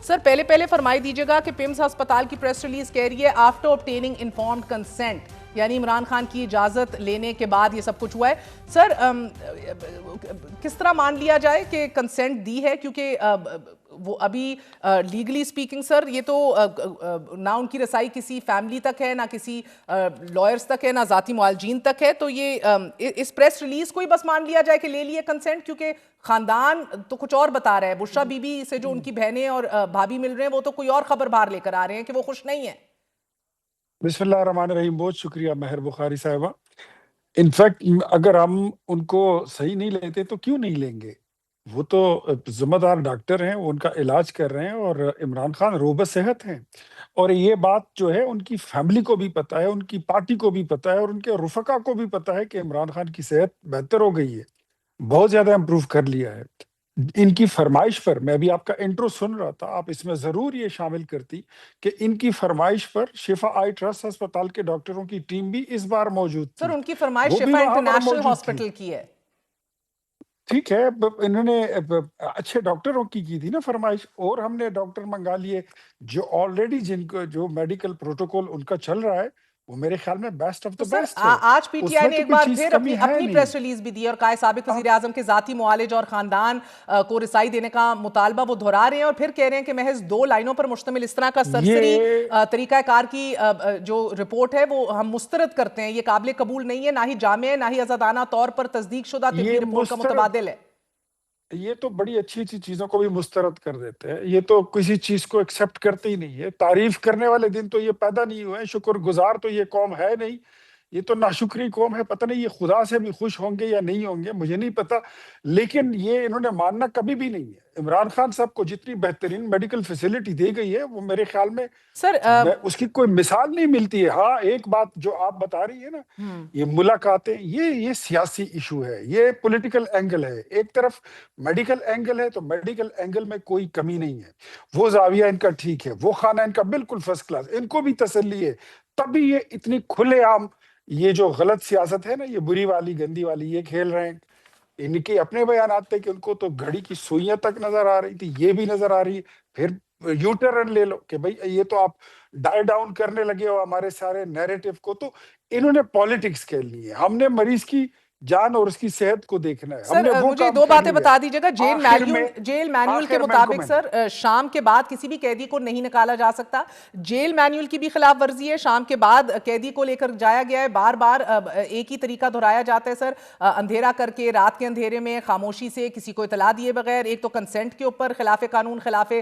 سر پہلے فرمائی دیجیے گا کہ پیمز ہسپتال کی پریس ریلیز کہہ رہی ہے آفٹر obtaining informed consent، یعنی عمران خان کی اجازت لینے کے بعد یہ سب کچھ ہوا ہے۔ سر کس طرح مان لیا جائے کہ کنسنٹ دی ہے، کیونکہ وہ ابھی لیگلی سپیکنگ سر یہ تو نہ ان کی رسائی کسی فیملی تک ہے، نہ کسی لائرز تک ہے، نہ ذاتی معالجین تک ہے، تو یہ اس پریس ریلیز کو ہی بس مان لیا جائے کہ لے لیے کنسنٹ، کیونکہ خاندان تو کچھ اور بتا رہا ہے۔ بشرا بی بی سے جو ان کی بہنیں اور بھابھی مل رہے ہیں وہ تو کوئی اور خبر باہر لے کر آ رہے ہیں کہ وہ خوش نہیں ہیں۔ بسم اللہ الرحمن الرحیم، بہت شکریہ مہر بخاری صاحبہ۔ انفیکٹ اگر ہم ان کو صحیح نہیں لیتے تو کیوں نہیں لیں گے؟ وہ تو ذمہ دار ڈاکٹر ہیں، وہ ان کا علاج کر رہے ہیں، اور عمران خان روبہ صحت ہیں، اور یہ بات جو ہے ان کی فیملی کو بھی پتہ ہے، ان کی پارٹی کو بھی پتہ ہے، اور ان کے رفقا کو بھی پتہ ہے کہ عمران خان کی صحت بہتر ہو گئی ہے، بہت زیادہ امپروو کر لیا ہے۔ ان کی فرمائش پر، میں بھی آپ کا انٹرو سن رہا تھا، آپ اس میں ضرور یہ شامل کرتی کہ ان کی فرمائش پر شفا آئی ٹرسٹ ہسپتال کے ڈاکٹروں کی ٹیم بھی اس بار موجود سر تھی، ان کی فرمائش وہ بھی شفا وہاں پر انٹرنیشنل موجود تھی۔ ہاسپٹل کی ہے۔ ٹھیک ہے، انہوں نے اچھے ڈاکٹروں کی تھی نا فرمائش، اور ہم نے ڈاکٹر منگا لیے جو آلریڈی جن کو جو میڈیکل پروٹوکول ان کا چل رہا ہے وہ میرے خیال میں بیسٹ آف تو دا سر بیسٹ ہے، آج پی ٹی اس آئی میں نے تو ایک کوئی بار چیز پھر کمی ہے اپنی نہیں۔ پریس ریلیز بھی دی اور کہا سابق وزیر اعظم کے ذاتی معالج اور خاندان کو رسائی دینے کا مطالبہ وہ دہرا رہے ہیں، اور پھر کہہ رہے ہیں کہ محض 2 لائنوں پر مشتمل اس طرح کا سرسری یہ طریقہ کار کی جو رپورٹ ہے وہ ہم مسترد کرتے ہیں، یہ قابل قبول نہیں ہے، نہ ہی جامع ہے، نہ ہی آزادانہ طور پر تصدیق شدہ طبی یہ رپورٹ کا مسترد، متبادل ہے۔ یہ تو بڑی اچھی اچھی چیزوں کو بھی مسترد کر دیتے ہیں، یہ تو کسی چیز کو ایکسپٹ کرتے ہی نہیں ہے۔ تعریف کرنے والے دن تو یہ پیدا نہیں ہوئے ہیں، شکر گزار تو یہ قوم ہے نہیں، یہ تو ناشکری قوم ہے۔ پتہ نہیں یہ خدا سے بھی خوش ہوں گے یا نہیں ہوں گے، مجھے نہیں پتا، لیکن یہ انہوں نے ماننا کبھی بھی نہیں ہے۔ عمران خان صاحب کو جتنی بہترین میڈیکل فیسلٹی دی گئی ہے وہ میرے خیال میں سر اس کی کوئی مثال نہیں ملتی ہے۔ ہاں ایک بات جو آپ بتا رہی ہے نا، یہ ملاقاتیں، یہ سیاسی ایشو ہے، یہ پولیٹیکل اینگل ہے۔ ایک طرف میڈیکل اینگل ہے تو میڈیکل اینگل میں کوئی کمی نہیں ہے، وہ زاویہ ان کا ٹھیک ہے، وہ خانہ ان کا بالکل فرسٹ کلاس، ان کو بھی تسلی ہے، تبھی یہ اتنی کھلے عام یہ جو غلط سیاست ہے نا، یہ بری والی گندی والی یہ کھیل رہے ہیں۔ ان کے اپنے بیانات تھے کہ ان کو تو گھڑی کی سوئیاں تک نظر آ رہی تھی، یہ بھی نظر آ رہی ہے، پھر یو ٹرن لے لو کہ بھئی یہ تو آپ ڈائی ڈاؤن کرنے لگے ہو ہمارے سارے نیریٹو کو۔ تو انہوں نے پالیٹکس کھیلنی ہے، ہم نے مریض کی جان اور اس کی صحت کو دیکھنا ہے، ہم سر نے وہ مجھے کام 2 کر باتیں لیا۔ بتا دیجیے گا۔ جیل مینیول کے آخر میں ان کو مطابق میں نے سر شام کے بعد کسی بھی قیدی کو نہیں نکالا جا سکتا، جیل مینیول کی بھی خلاف ورزی ہے، شام کے بعد قیدی کو لے کر جایا گیا ہے، بار بار ایک ہی طریقہ دہرایا جاتا ہے سر، اندھیرا کر کے رات کے اندھیرے میں خاموشی سے کسی کو اطلاع دیے بغیر۔ ایک تو کنسنٹ کے اوپر خلاف قانون خلاف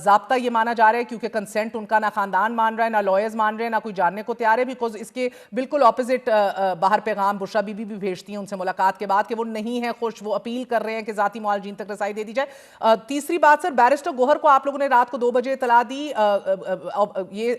ضابطہ یہ مانا جا رہا ہے، کیونکہ کنسنٹ ان کا نہ خاندان مان رہا ہے، نہ لائرز مان رہے ہیں، نہ کوئی جاننے کو تیار ہے، بیکاز اس کے بالکل اپوزٹ باہر پیغام بشرا بی بی بھی بھیجتی ہیں ان سے ملاقات کے بعد کہ وہ نہیں ہے خوش، وہ اپیل کر رہے ہیں کہ ذاتی معالجین تک رسائی دے دی جائے۔ تیسری بات سر، بیرسٹر گوہر کو آپ لوگوں نے رات کو 2 بجے اطلاع دی یہ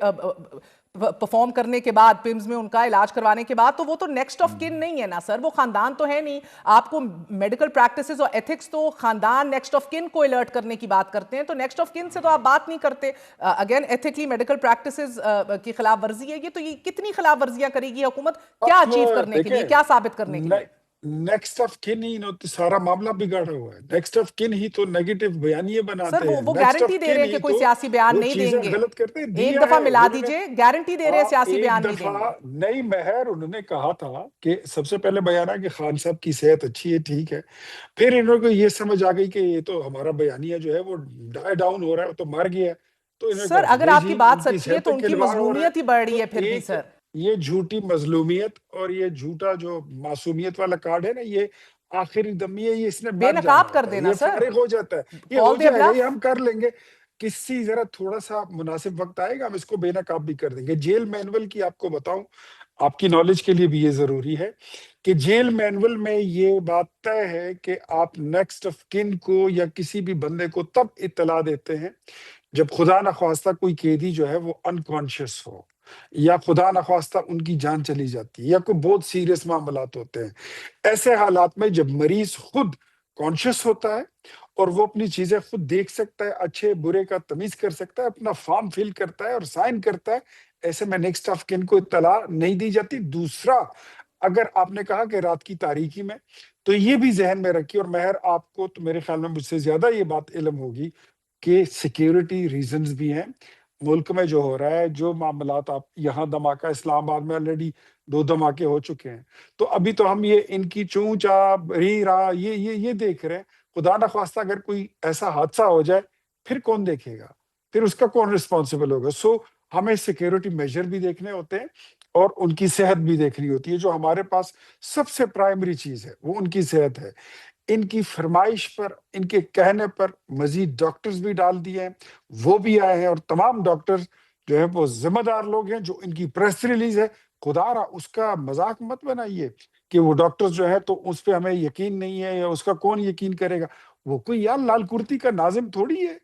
پرفارم کرنے کے بعد، پیمز میں ان کا علاج کروانے کے بعد، تو وہ تو نیکسٹ آف کن نہیں ہے نا سر، وہ خاندان تو ہے نہیں۔ آپ کو میڈیکل پریکٹسز اور ایتھکس تو خاندان نیکسٹ آف کن کو الرٹ کرنے کی بات کرتے ہیں، تو نیکسٹ آف کن سے تو آپ بات نہیں کرتے۔ اگین ایتھکلی میڈیکل پریکٹسز کی خلاف ورزی ہے یہ، تو یہ کتنی خلاف ورزیاں کرے گی حکومت، کیا اب اچیو کرنے کے لیے، دیکھیں، کیا ثابت کرنے کے لیے؟ نیکسٹ آف کن ہی سارا معاملہ بگاڑا ہوا ہے، نیکسٹ آف کن ہی تو نیگیٹو بیانیے سر بناتے ہیں، وہ نیکسٹ گارنٹی آف دے رہے کن ہیں کہ ہی کوئی تو سیاسی بیان وہ نہیں چیزیں دیں گے، غلط کرتے ہیں۔ ایک دیا دفعہ ہے ملا انہوں نے، دیجئے، گارنٹی دے رہے ہیں سیاسی ایک بیان نہیں دیں دفعہ گے۔ نئی مہر انہوں نے کہا تھا کہ سب سے پہلے بیان ہے کہ خان صاحب کی صحت اچھی ہے، ٹھیک ہے، پھر انہوں کو یہ سمجھ آ گئی کہ یہ تو ہمارا بیانیہ جو ہے وہ ڈائی ڈاؤن ہو رہا ہے، وہ تو مر گیا ہے، تو انہوں نے سر کہا کہ اگر نہیں آپ کی جی بات ان کی سچی ہے صحت تو پہ ان کی کھلواڑ ہو رہا مظلومیت ہی ہے۔ بڑھ رہی تو ہے پھر بھی ایک سر۔ یہ جھوٹی مظلومیت اور یہ جھوٹا جو معصومیت والا کارڈ ہے نا، یہ آخری دمی ہے، یہ اس نے بے مر جانا نقاب کر ہوتا ہے، دینا یہ سر، فارغ ہو جاتا ہے، یہ ہو کال دے جائے گا، یہ بلف۔ ہم کر لیں گے، کسی ذرا تھوڑا سا مناسب وقت آئے گا ہم اس کو بے نقاب بھی کر دیں گے۔ جیل مینول کی آپ کو بتاؤں، آپ کی نالج کے لیے بھی یہ ضروری ہے کہ جیل مینول میں یہ بات طے ہے کہ آپ نیکسٹ آف کن کو یا کسی بھی بندے کو تب اطلاع دیتے ہیں جب خدا نخواستہ کوئی قیدی جو ہے وہ انکانشیس ہو، یا خدا نخواستہ ان کی جان چلی جاتی ہے، یا کوئی بہت سیریس معاملات ہوتے ہیں۔ ایسے حالات میں جب مریض خود کانشیس ہوتا ہے اور وہ اپنی چیزیں خود دیکھ سکتا ہے، اچھے برے کا تمیز کر سکتا ہے، اپنا فارم فل کرتا ہے اور سائن کرتا ہے، ایسے میں نیکسٹ آف کن کو اطلاع نہیں دی جاتی۔ دوسرا، اگر آپ نے کہا کہ رات کی تاریکی میں، تو یہ بھی ذہن میں رکھیے، اور مہر آپ کو تو میرے خیال میں مجھ سے زیادہ یہ بات علم ہوگی، کہ سیکیورٹی ریزنز بھی ہیں. ملک میں جو ہو رہا ہے، جو معاملات، آپ یہاں دھماکہ اسلام آباد میں آلریڈی 2 دھماکے ہو چکے ہیں. تو ابھی تو ہم یہ ان کی چوں چاہ ری را یہ دیکھ رہے ہیں. خدا نخواستہ اگر کوئی ایسا حادثہ ہو جائے پھر کون دیکھے گا؟ پھر اس کا کون رسپانسبل ہوگا؟ سو ہمیں سیکیورٹی میجر بھی دیکھنے ہوتے ہیں اور ان کی صحت بھی دیکھنی ہوتی ہے. جو ہمارے پاس سب سے پرائمری چیز ہے وہ ان کی صحت ہے. ان کی فرمائش پر، ان کے کہنے پر مزید ڈاکٹرز بھی ڈال دیے ہیں، وہ بھی آئے ہیں، اور تمام ڈاکٹرز جو ہیں وہ ذمہ دار لوگ ہیں. جو ان کی پریس ریلیز ہے، خدا را اس کا مذاق مت بنائیے کہ وہ ڈاکٹرز جو ہے تو اس پہ ہمیں یقین نہیں ہے، یا اس کا کون یقین کرے گا؟ وہ کوئی یار لال کرتی کا ناظم تھوڑی ہے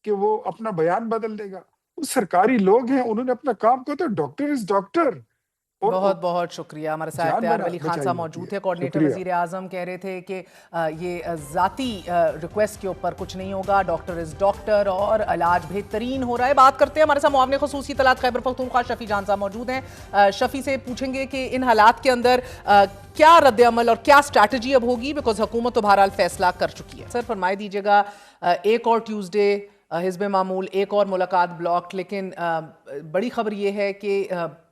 کہ وہ اپنا بیان بدل دے گا. وہ سرکاری لوگ ہیں، انہوں نے اپنا کام کیا. تو ڈاکٹر از ڈاکٹر. اور بہت بہت شکریہ. ہمارے ساتھ جان اختیار ولی خان بچائی صاحب ہوتی موجود ہے. تھے، کوارڈینیٹر شکریہ. وزیر اعظم. کہہ رہے تھے کہ یہ ذاتی ریکویسٹ کے اوپر کچھ نہیں ہوگا، ڈاکٹر از ڈاکٹر اور علاج بہترین ہو رہا ہے. بات کرتے ہیں، ہمارے ساتھ معاون خصوصی اطلاعات خیبر پختونخوا شفیع جان صاحب موجود ہیں. شفیع سے پوچھیں گے کہ ان حالات کے اندر کیا رد عمل اور کیا اسٹریٹجی اب ہوگی، بیکاز حکومت تو بہرحال فیصلہ کر چکی ہے. سر فرمائے دیجیے گا، ایک اور ٹیوزڈے حزب معمول، ایک اور ملاقات بلاک، لیکن بڑی خبر یہ ہے کہ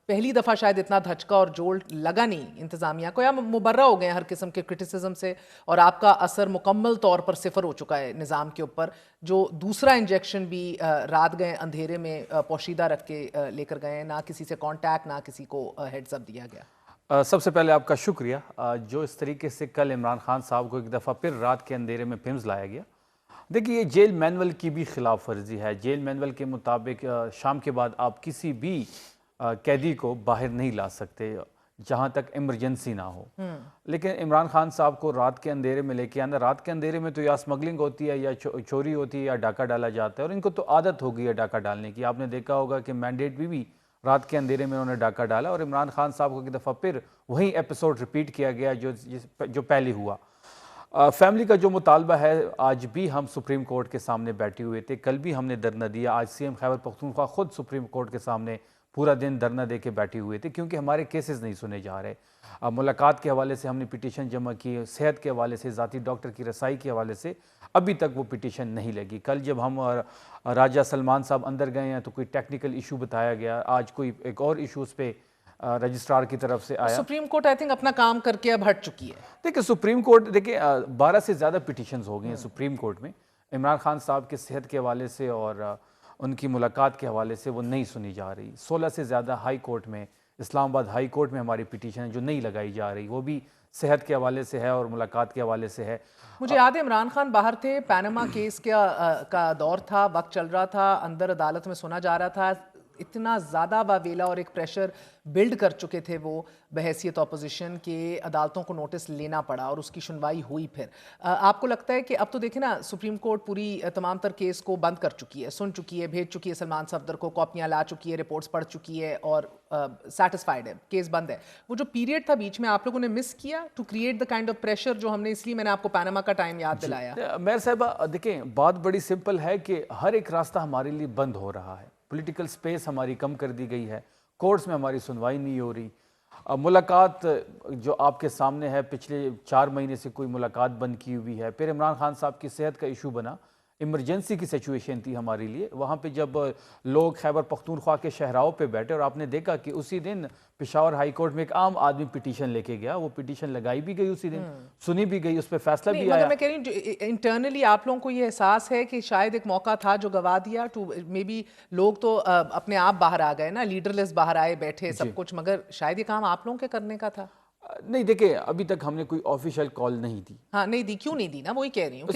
پہلی دفعہ شاید اتنا دھچکا اور جولٹ لگا نہیں انتظامیہ کو، یا مبرہ ہو گئے ہیں ہر قسم کے کرٹیسزم سے، اور آپ کا اثر مکمل طور پر صفر ہو چکا ہے نظام کے اوپر. جو دوسرا انجیکشن بھی رات گئے اندھیرے میں پوشیدہ رکھ کے لے کر گئے ہیں، نہ کسی سے کانٹیکٹ، نہ کسی کو ہیڈز اپ دیا گیا. سب سے پہلے آپ کا شکریہ. جو اس طریقے سے کل عمران خان صاحب کو ایک دفعہ پھر رات کے اندھیرے میں پمز لایا گیا، دیکھیے یہ جیل مینول کی بھی خلاف ورزی ہے. جیل مینول کے مطابق شام کے بعد آپ کسی بھی قیدی کو باہر نہیں لا سکتے جہاں تک ایمرجنسی نہ ہو. لیکن عمران خان صاحب کو رات کے اندھیرے میں لے کے آنا، رات کے اندھیرے میں تو یا اسمگلنگ ہوتی ہے، یا چوری ہوتی ہے، یا ڈاکہ ڈالا جاتا ہے، اور ان کو تو عادت ہو گئی ہے ڈاکہ ڈالنے کی. آپ نے دیکھا ہوگا کہ مینڈیٹ بھی رات کے اندھیرے میں انہوں نے ڈاکہ ڈالا، اور عمران خان صاحب کو ایک دفعہ پھر وہی ایپیسوڈ ریپیٹ کیا گیا جو پہلے ہوا. فیملی کا جو مطالبہ ہے، آج بھی ہم سپریم کورٹ کے سامنے بیٹھے ہوئے تھے، کل بھی ہم نے دھرنا دیا، آج سی ایم خیبر پختونخوا خود سپریم کورٹ کے سامنے پورا دن دھرنا دے کے بیٹھے ہوئے تھے، کیونکہ ہمارے کیسز نہیں سنے جا رہے. ملاقات کے حوالے سے ہم نے پٹیشن جمع کی، صحت کے حوالے سے، ذاتی ڈاکٹر کی رسائی کے حوالے سے ابھی تک وہ پٹیشن نہیں لگی. کل جب ہم راجہ سلمان صاحب اندر گئے ہیں تو کوئی ٹیکنیکل ایشو بتایا گیا، آج کوئی ایک اور ایشو اس پہ رجسٹرار کی طرف سے آیا. سپریم کورٹ آئی تھنک اپنا کام کر کے اب ہٹ چکی ہے. دیکھیں سپریم کورٹ، دیکھیں 12 سے زیادہ پٹیشنز ہو گئی ہیں سپریم کورٹ میں. عمران خان صاحب کے صحت کے حوالے سے اور ان کی ملاقات کے حوالے سے وہ نہیں سنی جا رہی. 16 سے زیادہ ہائی کورٹ میں، اسلام آباد ہائی کورٹ میں ہماری پٹیشن ہے جو نہیں لگائی جا رہی، وہ بھی صحت کے حوالے سے ہے اور ملاقات کے حوالے سے ہے. مجھے یاد ہے عمران خان باہر تھے، پینما کیس کا دور تھا، وقت چل رہا تھا، اندر عدالت میں سنا جا رہا تھا. اتنا زیادہ واویلا اور ایک پریشر بلڈ کر چکے تھے وہ بحیثیت اپوزیشن کے، عدالتوں کو نوٹس لینا پڑا اور اس کی سنوائی ہوئی. پھر آپ کو لگتا ہے کہ اب تو دیکھیں نا، سپریم کورٹ پوری تمام تر کیس کو بند کر چکی ہے، سن چکی ہے، بھیج چکی ہے سلمان صفدر کو، کاپیاں لا چکی ہے، رپورٹس پڑھ چکی ہے اور سیٹسفائیڈ ہے، کیس بند ہے. وہ جو پیریڈ تھا بیچ میں، آپ لوگوں نے مس کیا to create the kind of pressure جو ہم نے، اس لیے میں نے آپ کو پینما کا ٹائم یاد دلایا. میر صاحبہ دیکھیں بات بڑی سمپل ہے کہ ہر ایک راستہ ہمارے لیے بند ہو رہا ہے. پولیٹیکل سپیس ہماری کم کر دی گئی ہے، کورٹس میں ہماری سنوائی نہیں ہو رہی. ملاقات جو آپ کے سامنے ہے، پچھلے 4 مہینے سے کوئی ملاقات بند کی ہوئی ہے. پھر عمران خان صاحب کی صحت کا ایشو بنا، ایمرجنسی کی سچویشن تھی ہمارے لیے. وہاں پہ جب لوگ خیبر پختونخوا کے شہراؤں پہ بیٹھے، اور آپ نے دیکھا کہ اسی دن پشاور ہائی کورٹ میں ایک عام آدمی پٹیشن لے کے گیا، وہ پٹیشن لگائی بھی گئی، اسی دن سنی بھی گئی، اس پہ فیصلہ بھی آیا. میں کہہ رہی ہوں انٹرنلی آپ لوگوں کو یہ احساس ہے کہ شاید ایک موقع تھا جو گوا دیا، مے بی لوگ تو اپنے آپ باہر آ گئے نا، لیڈر لیس باہر آئے، بیٹھے سب کچھ، مگر شاید یہ کام آپ لوگوں کے کرنے کا تھا. نہیں دیکھیں ابھی تک ہم نے کوئی آفیشیل کال نہیں دی. ہاں نہیں دی، کیوں نہیں دی نا، وہی کہہ رہی ہوں.